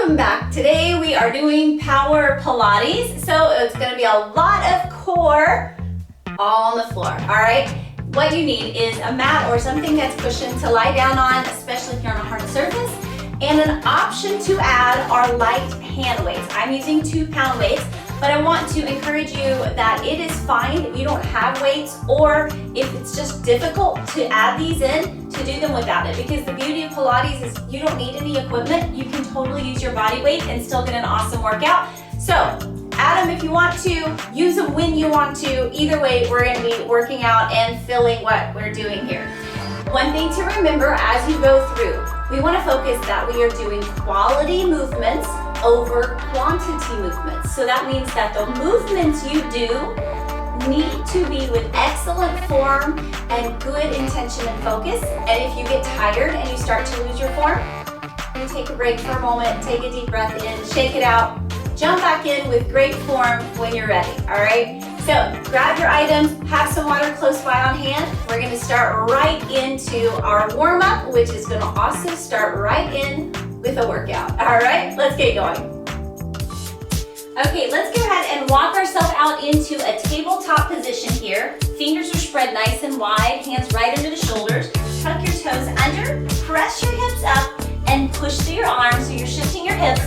Welcome back. Today we are doing power Pilates. So it's going to be a lot of core all on the floor. All right. What you need is a mat or something that's cushioned to lie down on, especially if you're on a hard surface. And an option to add are light hand weights. I'm using 2-pound weights, but I want to encourage you that it is fine if you don't have weights, or if it's just difficult to add these in, to do them without it. Because the beauty of Pilates is you don't need any equipment. You can totally use your body weight and still get an awesome workout. So add them if you want to, use them when you want to. Either way, we're gonna be working out and filling what we're doing here. One thing to remember as you go through, we want to focus that we are doing quality movements over quantity movements. So that means that the movements you do need to be with excellent form and good intention and focus. And if you get tired and you start to lose your form, you take a break for a moment, take a deep breath in, shake it out, jump back in with great form when you're ready, all right? So grab your items, have some water close by on hand. We're gonna start right into our warm-up, which is gonna also start right in with a workout. All right, let's get going. Okay, let's go ahead and walk ourselves out into a tabletop position here. Fingers are spread nice and wide, hands right under the shoulders. Tuck your toes under, press your hips up, and push through your arms so you're shifting your hips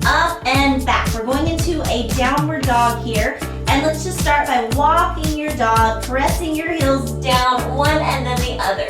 up and back. We're going into a downward dog here. And let's just start by walking your dog, pressing your heels down one and then the other.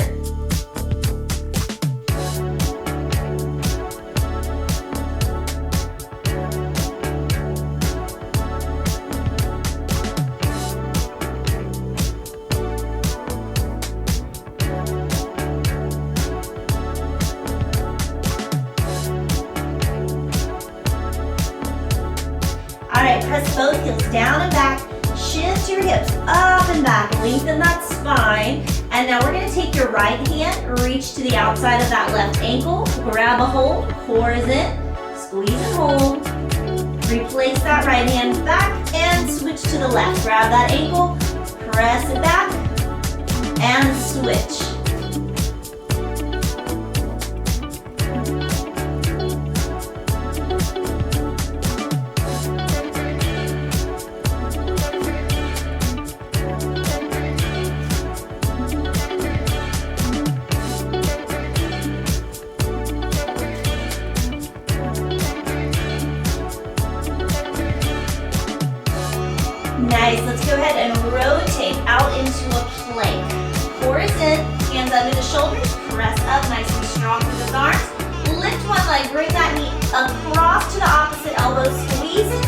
All right, press both heels down and back, shift your hips up and back, lengthen that spine. And now we're gonna take your right hand, reach to the outside of that left ankle, grab a hold, core is in, squeeze and hold. Replace that right hand back and switch to the left. Grab that ankle, press it back, and switch. Nice, let's go ahead and rotate out into a plank. Core is in, hands under the shoulders, press up nice and strong through those arms. Lift one leg, bring that knee across to the opposite elbow, squeeze it,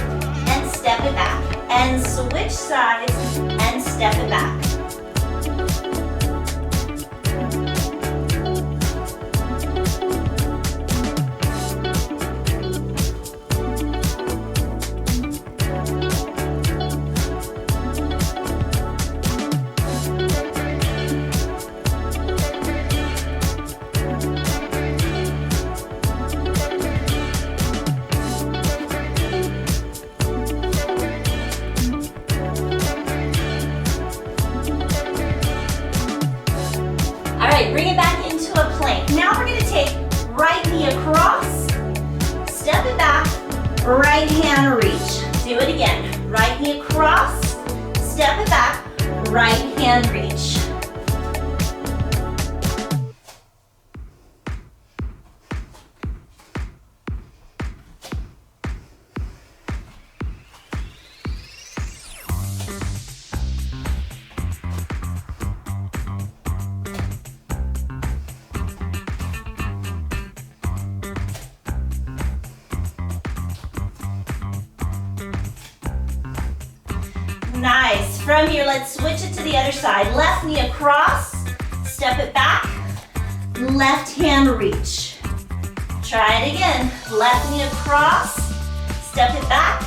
and step it back. And switch sides, and step it back. Bring it back into a plank. Now we're going to take right knee across, step it back, right hand reach. Do it again. Right knee across, step it back, right hand reach. Nice. From here, let's switch it to the other side. Left knee across, step it back, left hand reach. Try it again. Left knee across, step it back,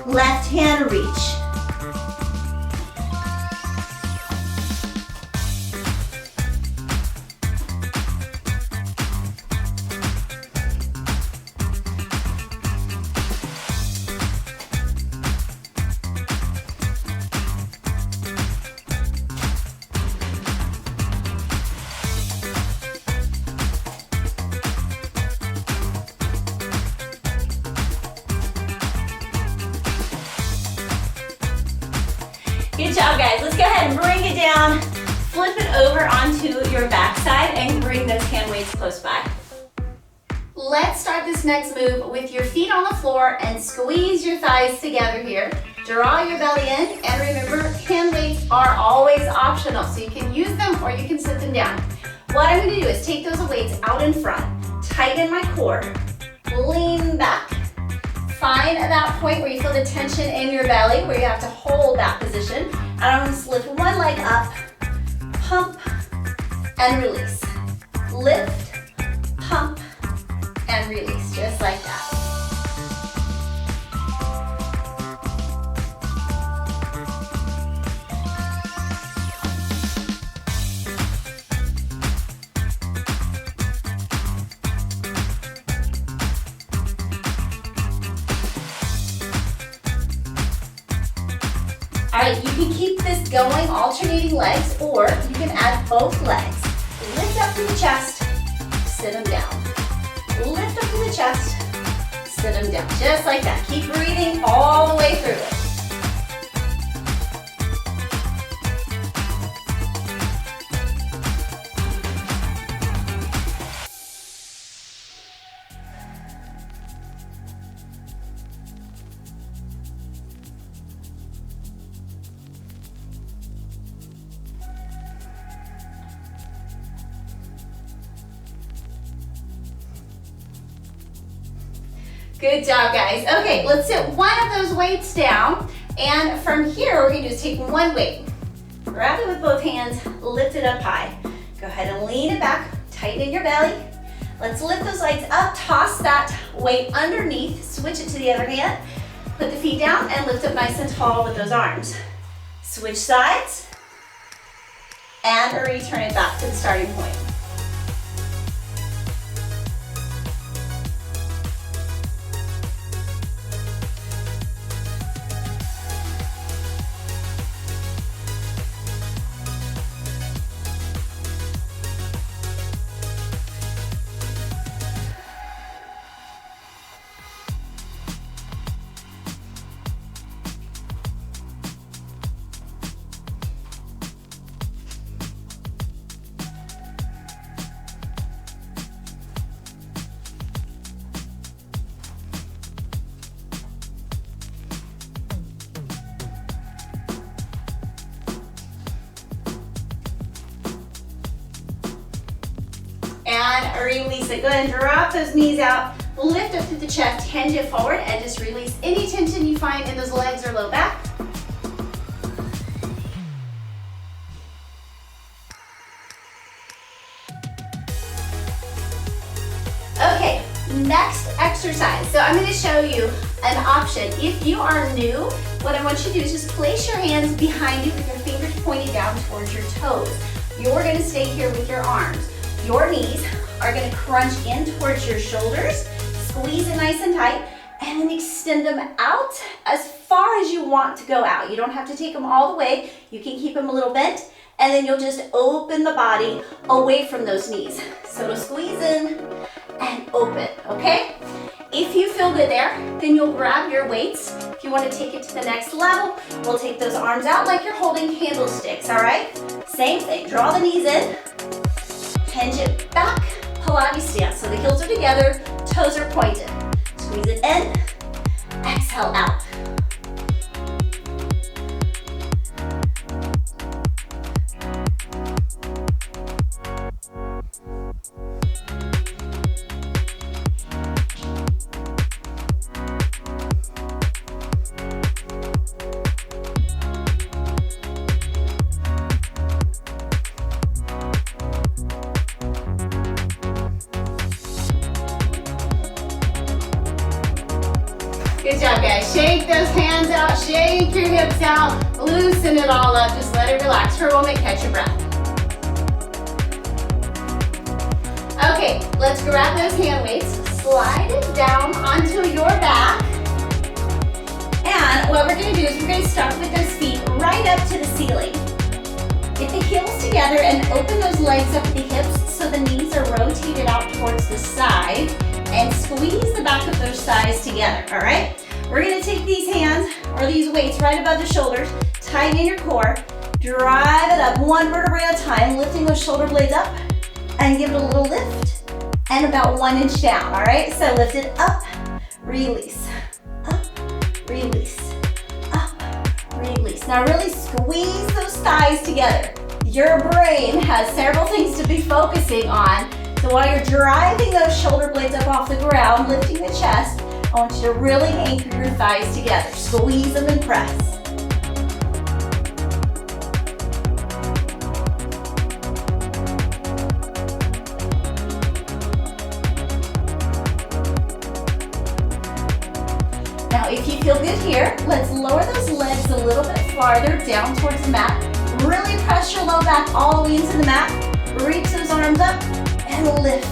left hand reach. Good job, guys. Let's go ahead and bring it down. Flip it over onto your backside and bring those hand weights close by. Let's start this next move with your feet on the floor and squeeze your thighs together here. Draw your belly in, and remember, hand weights are always optional, so you can use them or you can sit them down. What I'm going to do is take those weights out in front, tighten my core, lean back. Find that point where you feel the tension in your belly, where you have to hold that position. And I'm going to lift one leg up, pump, and release. Lift, pump, and release, just like that. All right, you can keep this going, alternating legs, or you can add both legs. Lift up through the chest, sit them down. Lift up through the chest, sit them down. Just like that. Keep breathing all the way through it. Good job, guys. Okay, let's sit one of those weights down, and from here, what we're gonna do is take one weight, grab it with both hands, lift it up high. Go ahead and lean it back, tighten your belly. Let's lift those legs up, toss that weight underneath, switch it to the other hand, put the feet down, and lift up nice and tall with those arms. Switch sides, and return it back to the starting point. And release it. Go ahead and drop those knees out, lift up through the chest, hinge it forward, and just release any tension you find in those legs or low back. Okay, next exercise. So I'm going to show you an option. If you are new, what I want you to do is just place your hands behind you with your fingers pointing down towards your toes. You're going to stay here with your arms. Your knees are going to crunch in towards your shoulders, squeeze it nice and tight, and then extend them out as far as you want to go out. You don't have to take them all the way. You can keep them a little bent, and then you'll just open the body away from those knees. So it'll squeeze in and open, okay? If you feel good there, then you'll grab your weights. If you want to take it to the next level, we'll take those arms out like you're holding candlesticks, all right? Same thing, draw the knees in, hinge it back, Pilates stance. So the heels are together, toes are pointed. Squeeze it in, exhale out. Good job, guys. Shake those hands out, shake your hips out, loosen it all up, just let it relax for a moment, catch your breath. Okay, let's grab those hand weights, slide it down onto your back, and what we're gonna do is we're gonna start with those feet right up to the ceiling. Get the heels together and open those legs up at the hips so the knees are rotated out towards the side, and squeeze the back of those thighs together, all right? We're gonna take these hands, or these weights, right above the shoulders, Tighten your core. Drive it up one vertebrae at a time, lifting those shoulder blades up and give it a little lift and about 1 inch down, all right? So lift it up, release, up, release, up, release. Now really squeeze those thighs together. Your brain has several things to be focusing on. So while you're driving those shoulder blades up off the ground, lifting the chest, I want you to really anchor your thighs together. Squeeze them and press. Now, if you feel good here, let's lower those legs a little bit farther down towards the mat. Really press your low back all the way into the mat. Reach those arms up and lift.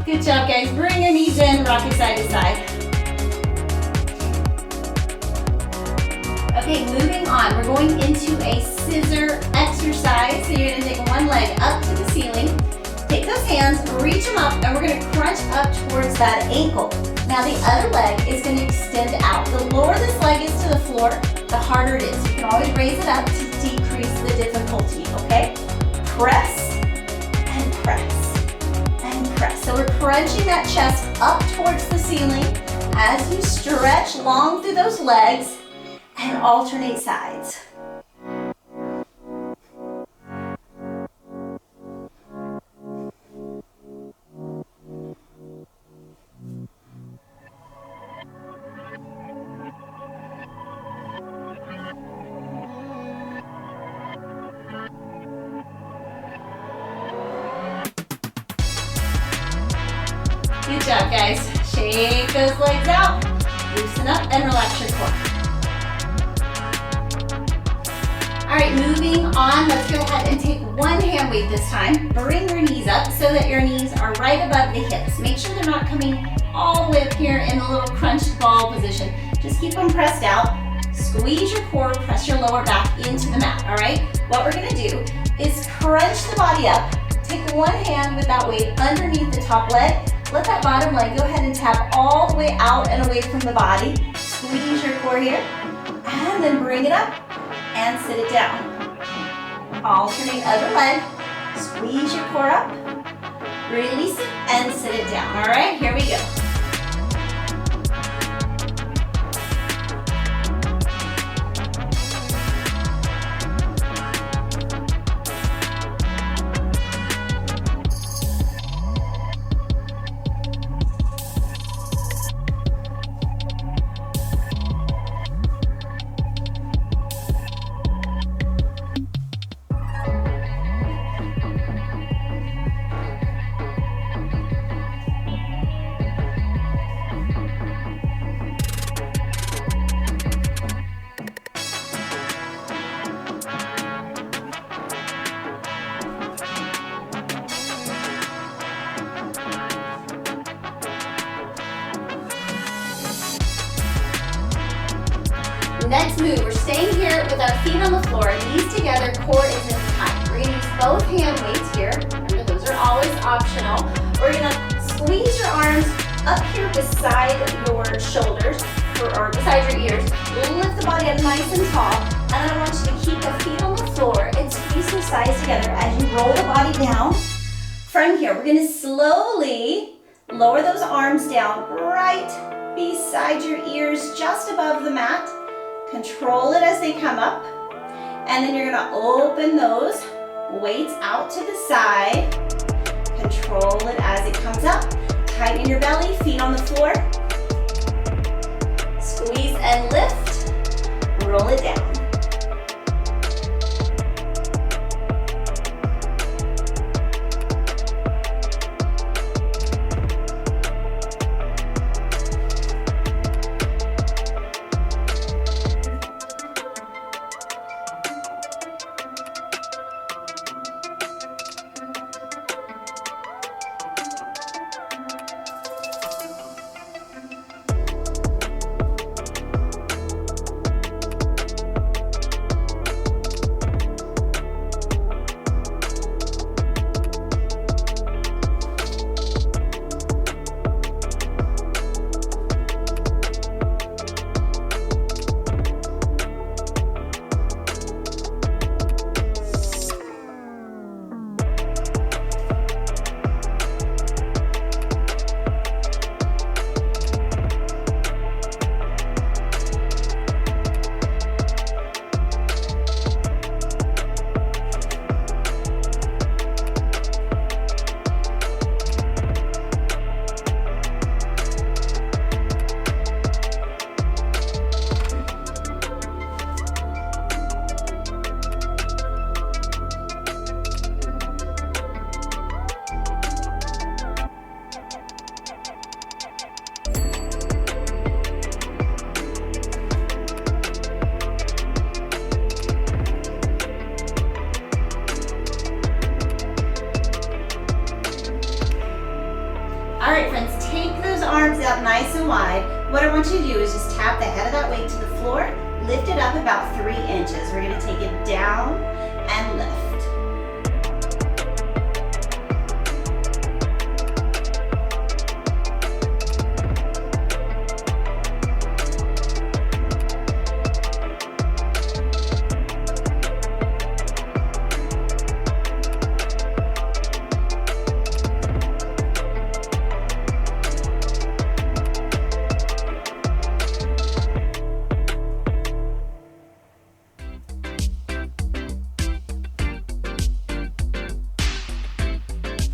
Good job, guys. Bring your knees in, rock it side to side. Okay, moving on. We're going into a scissor exercise. So you're gonna take one leg up to the ceiling. Take those hands, reach them up, and we're gonna crunch up towards that ankle. Now the other leg is gonna extend out. The lower this leg is to the floor, the harder it is. You can always raise it up to decrease the difficulty, okay? Press and press. So we're crunching that chest up towards the ceiling as you stretch long through those legs and alternate sides. Good job, guys. Shake those legs out, loosen up, and relax your core. All right, moving on, let's go ahead and take one hand weight this time. Bring your knees up so that your knees are right above the hips. Make sure they're not coming all the way up here in a little crunched ball position. Just keep them pressed out. Squeeze your core, press your lower back into the mat, all right? What we're gonna do is crunch the body up. Take one hand with that weight underneath the top leg. Let that bottom leg go ahead and tap all the way out and away from the body. Squeeze your core here, and then bring it up and sit it down. Alternate other leg. Squeeze your core up, release it, and sit it down. All right, here we go. Next move, we're staying here with our feet on the floor, knees together, core isn't tight. We're gonna use both hand weights here. Remember, those are always optional. We're gonna squeeze your arms up here beside your shoulders, or beside your ears. Lift the body up nice and tall, and then I want you to keep the feet on the floor and squeeze your thighs together as you roll the body down. From here, we're gonna slowly lower those arms down right beside your ears, just above the mat. Control it as they come up, and then you're gonna open those weights out to the side. Control it as it comes up. Tighten your belly, feet on the floor. Squeeze and lift, roll it down. All right, friends, take those arms out nice and wide. What I want you to do is just tap the head of that weight to the floor, lift it up about 3 inches. We're gonna take it down and lift.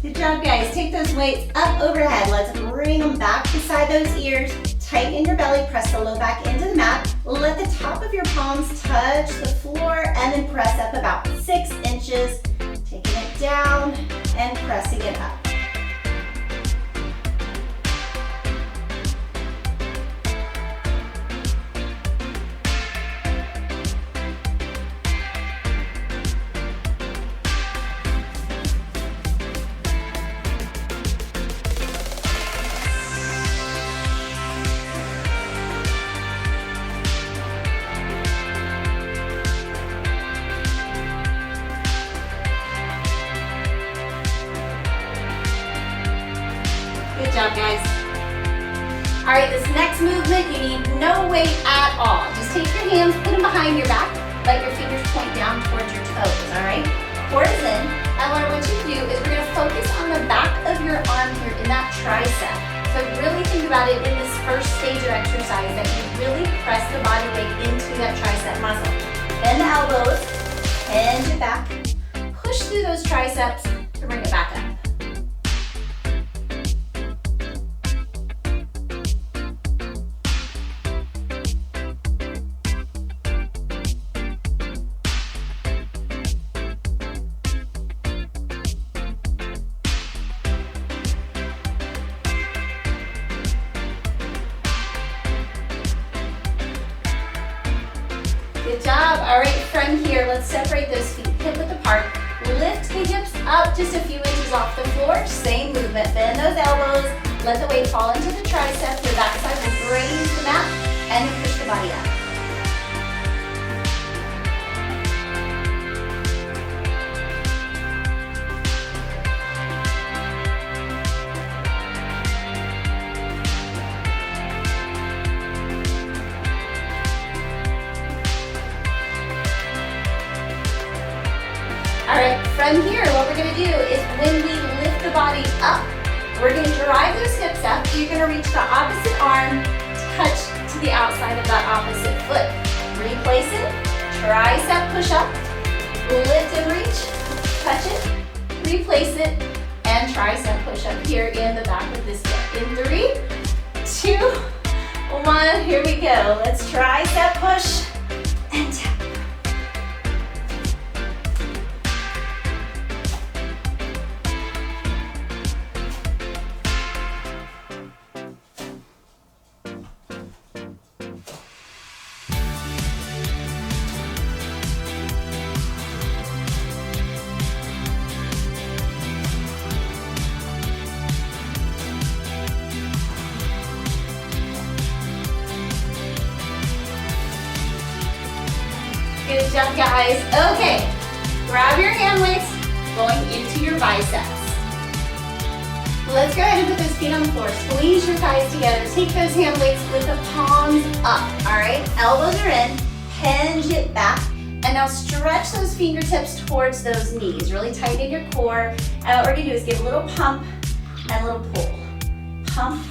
Good job, guys. Take those weights up overhead. Let's bring them back beside those ears. Tighten your belly, press the low back into the mat. Let the top of your palms touch the floor and then press up about 6 inches. Taking it down and pressing it up. Good job, guys. All right, this next movement, you need no weight at all. Just take your hands, put them behind your back, let your fingers point down towards your toes, all right? Core is in, and what I want you to do is we're gonna focus on the back of your arm here in that tricep. So really think about it in this first stage of exercise that you really press the body weight into that tricep muscle. Bend the elbows, hinge it back, push through those triceps to bring it back up. Good job. All right, from here, let's separate those feet hip width apart. Lift the hips up just a few inches off the floor. Same movement. Bend those elbows. Let the weight fall into the tricep. Your backside will graze the mat and then push the body up. All right, from here, what we're gonna do is when we lift the body up, we're gonna drive those hips up. You're gonna reach the opposite arm, touch to the outside of that opposite foot. Replace it, tricep push up, lift and reach, touch it, replace it, and tricep push up here in the back of this hip. In 3, 2, 1, here we go. Let's tricep push and tap. Good job, guys. Okay, grab your hand weights going into your biceps. Let's go ahead and put those feet on the floor. Squeeze your thighs together. Take those hand weights with the palms up, all right? Elbows are in, hinge it back, and now stretch those fingertips towards those knees. Really tighten your core. And what we're gonna do is give a little pump and a little pull. Pump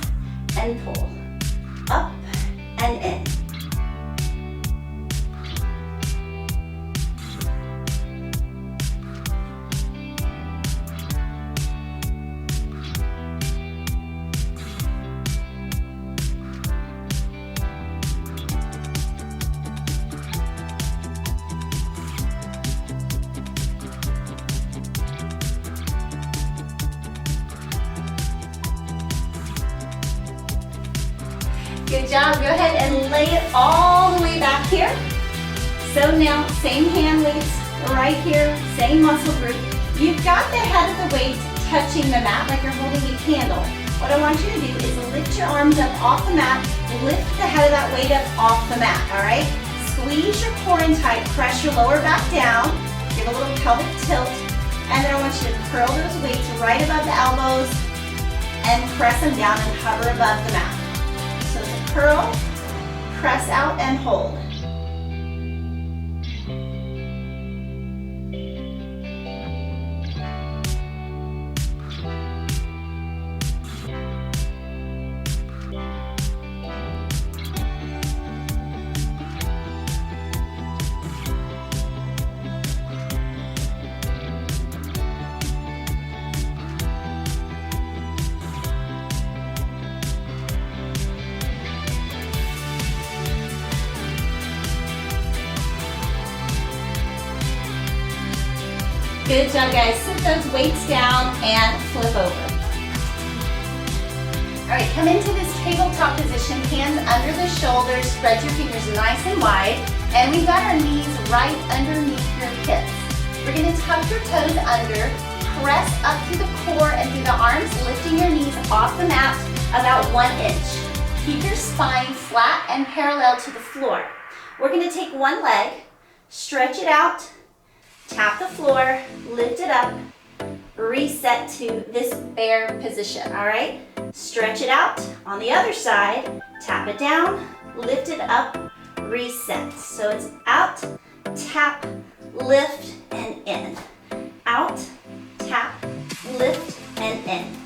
and pull. Up and in. Good job. Go ahead and lay it all the way back here. So now, same hand weights right here, same muscle group. You've got the head of the weight touching the mat like you're holding a candle. What I want you to do is lift your arms up off the mat, lift the head of that weight up off the mat, all right? Squeeze your core in tight, press your lower back down, give a little pelvic tilt, and then I want you to curl those weights right above the elbows and press them down and hover above the mat. So it's a curl, press out, and hold. Good job, guys. Sit those weights down and flip over. All right, come into this tabletop position, hands under the shoulders, spread your fingers nice and wide, and we've got our knees right underneath your hips. We're gonna tuck your toes under, press up through the core and through the arms, lifting your knees off the mat about 1 inch. Keep your spine flat and parallel to the floor. We're gonna take one leg, stretch it out, tap the floor, lift it up, reset to this bear position, all right? Stretch it out. On the other side, tap it down, lift it up, reset. So it's out, tap, lift, and in. Out, tap, lift, and in.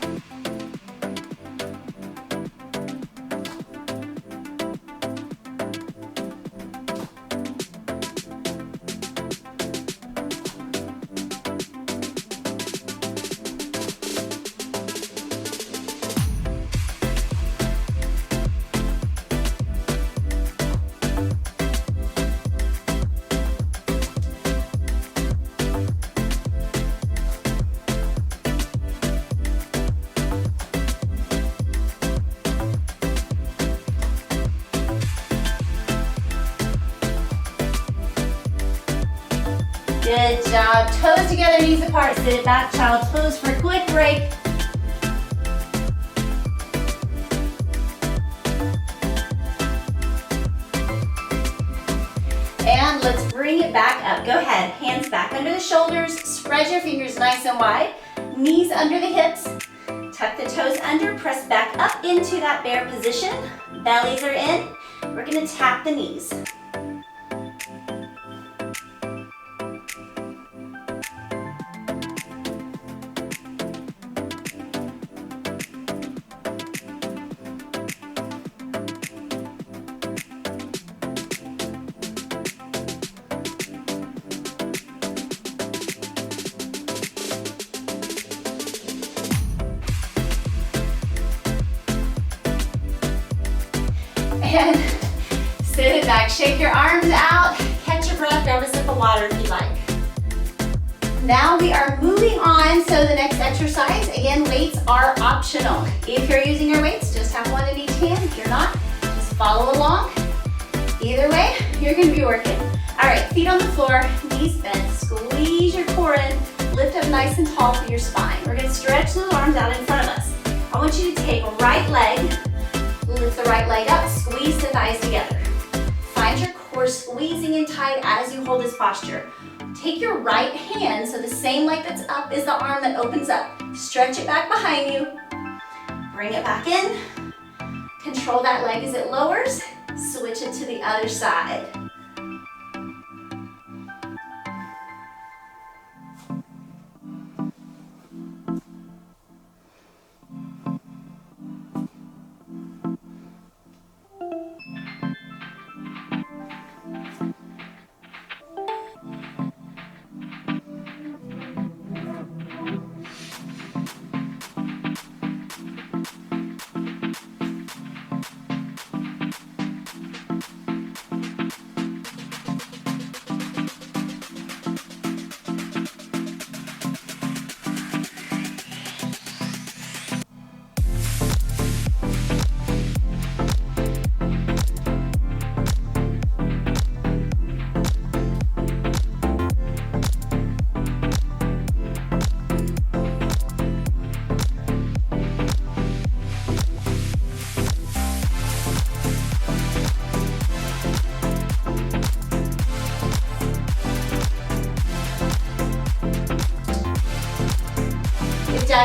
Good job. Toes together, knees apart. Sit it back, child's pose for a quick break. And let's bring it back up. Go ahead. Hands back under the shoulders. Spread your fingers nice and wide. Knees under the hips. Tuck the toes under. Press back up into that bear position. Bellies are in. We're going to tap the knees. And sit it back, shake your arms out, catch your breath, grab a sip of water if you like. Now we are moving on, so the next exercise, again, weights are optional. If you're using your weights, just have one in each hand. If you're not, just follow along. Either way, you're gonna be working. All right, feet on the floor, knees bent, squeeze your core in, lift up nice and tall through your spine. We're gonna stretch those arms out in front of us. I want you to take right leg, lift the right leg up, squeeze the thighs together. Find your core squeezing in tight as you hold this posture. Take your right hand, so the same leg that's up is the arm that opens up. Stretch it back behind you. Bring it back in. Control that leg as it lowers. Switch it to the other side.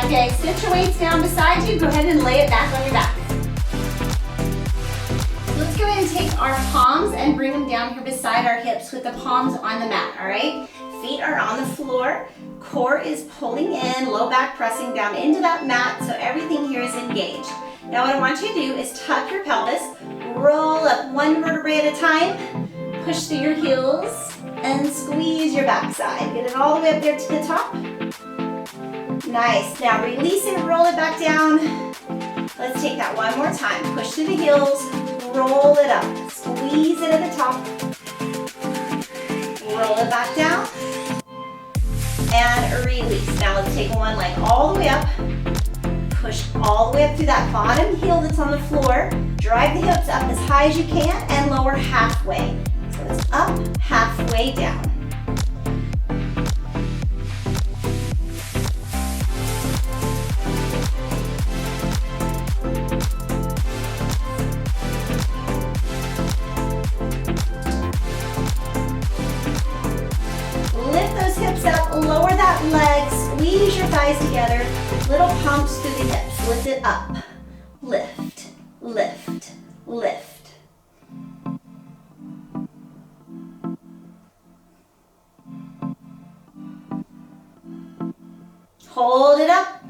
Okay, sit your weights down beside you. Go ahead and lay it back on your back. Let's go ahead and take our palms and bring them down here beside our hips with the palms on the mat, all right? Feet are on the floor. Core is pulling in, low back pressing down into that mat so everything here is engaged. Now what I want you to do is tuck your pelvis, roll up one vertebrae at a time, push through your heels, and squeeze your backside. Get it all the way up there to the top. Nice. Now release it, roll it back down. Let's take that one more time. Push through the heels, roll it up, squeeze it at the top, roll it back down, and release. Now let's take one leg all the way up, push all the way up through that bottom heel that's on the floor, drive the hips up as high as you can, and lower halfway. So it's up, halfway down. Lower that leg, squeeze your thighs together, little pumps through the hips. Lift it up, lift, lift, lift. Hold it up.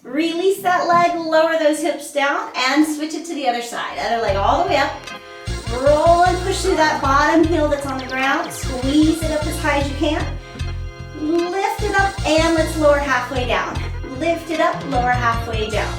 Release that leg, lower those hips down, and switch it to the other side. Other leg all the way up. Roll and push through that bottom heel that's on the ground. Squeeze it up as high as you can. Lift it up and let's lower halfway down. Lift it up, lower halfway down.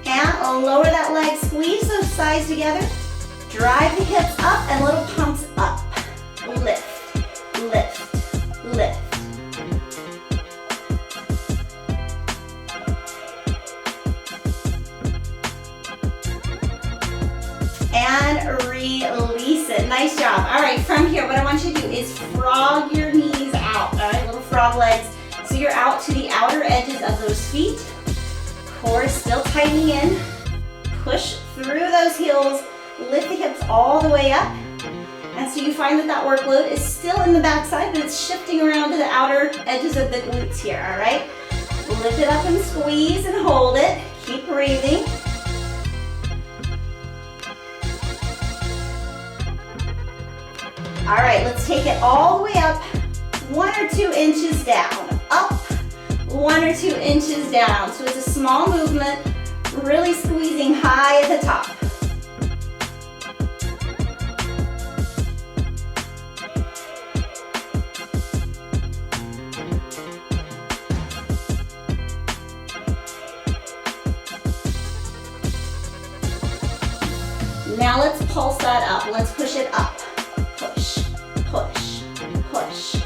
And lower that leg, squeeze those thighs together. Drive the hips up and little pumps up. Lift, lift, lift. And release it. Nice job. All right, from here, what I want you to do is frog your knees out. All right, little frog legs. So you're out to the outer edges of those feet. Core is still tightening in. Push through those heels. Lift the hips all the way up. And so you find that that workload is still in the backside, but it's shifting around to the outer edges of the glutes here, all right? Lift it up and squeeze and hold it. Keep breathing. All right, let's take it all the way up, 1 or 2 inches down. Up, 1 or 2 inches down. So it's a small movement, really squeezing high at the top. Now let's pulse that up. Let's push it up. Push, push, push.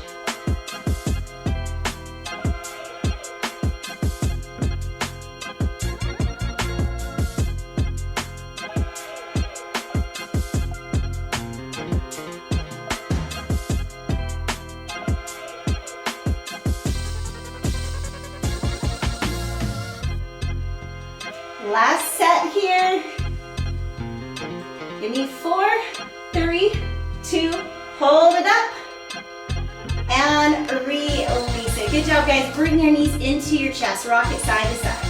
Last set here. Give me 4, 3, 2, hold it up, and release it. Good job, guys. Bring your knees into your chest. Rock it side to side.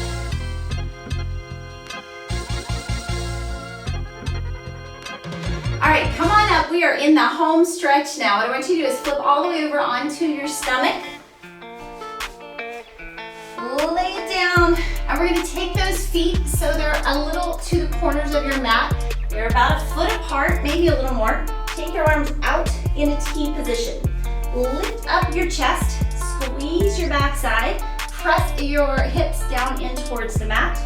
All right, come on up. We are in the home stretch now. What I want you to do is flip all the way over onto your stomach. Lay it down, and we're gonna take those feet so they're a little to the corners of your mat. They're about 1 foot apart, maybe a little more. Take your arms out in a T position. Lift up your chest, squeeze your backside, press your hips down in towards the mat.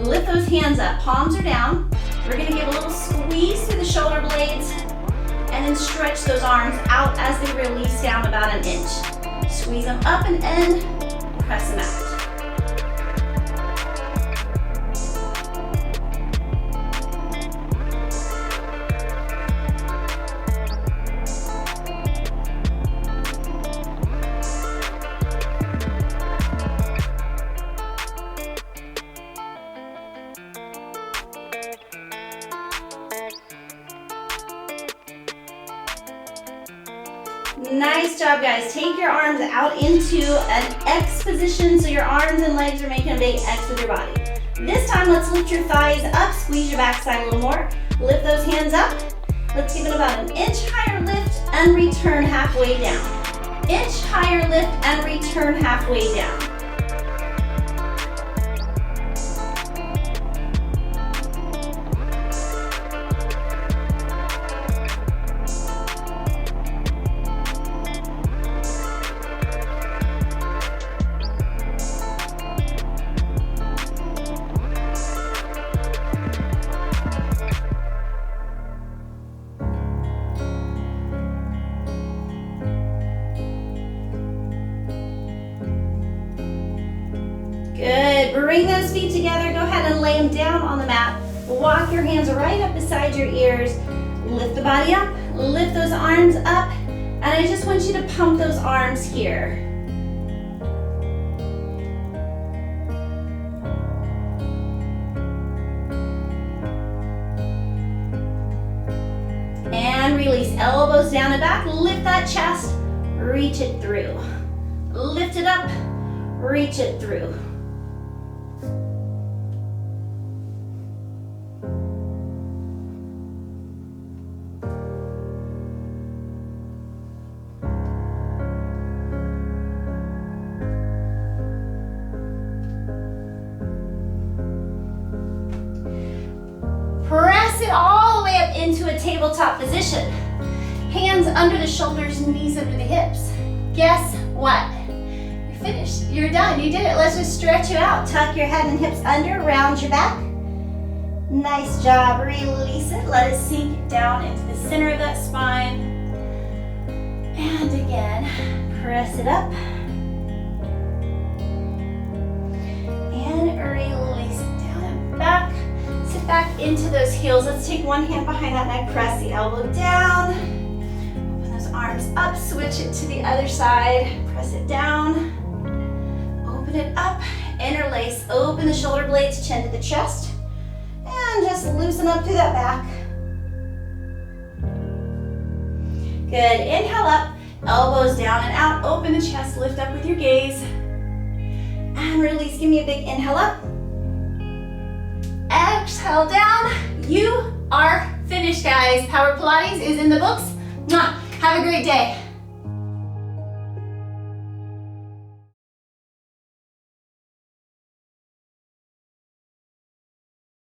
Lift those hands up, palms are down. We're gonna give a little squeeze through the shoulder blades and then stretch those arms out as they release down about 1 inch. Squeeze them up and in, press them out. job, guys. Take your arms out into an X position so your arms and legs are making a big X with your body. This time, let's lift your thighs up, squeeze your backside a little more. Lift those hands up. Let's give it about an inch higher lift and return halfway down. Inch higher lift and return halfway down. Good, bring those feet together. Go ahead and lay them down on the mat. Walk your hands right up beside your ears. Lift the body up, lift those arms up, and I just want you to pump those arms here. And release, elbows down and back. Lift that chest, reach it through. Lift it up, reach it through. Press it all the way up into a tabletop position. Hands under the shoulders, knees under the hips. Guess what? You're finished. You're done. You did it. Let's just stretch you out. Tuck your head and hips under, round your back. Nice job. Release it. Let it sink down into the center of that spine. And again, press it up. And release it down and back. Sit back into those heels. Let's take one hand behind that neck, press the elbow down. Open those arms up, switch it to the other side. Press it down. Open it up, interlace. Open the shoulder blades, chin to the chest. And just loosen up through that back. Good, inhale up, elbows down and out. Open the chest, lift up with your gaze. And release, give me a big inhale up. Exhale down. You are finished, guys. Power Pilates is in the books. Mwah. Have a great day.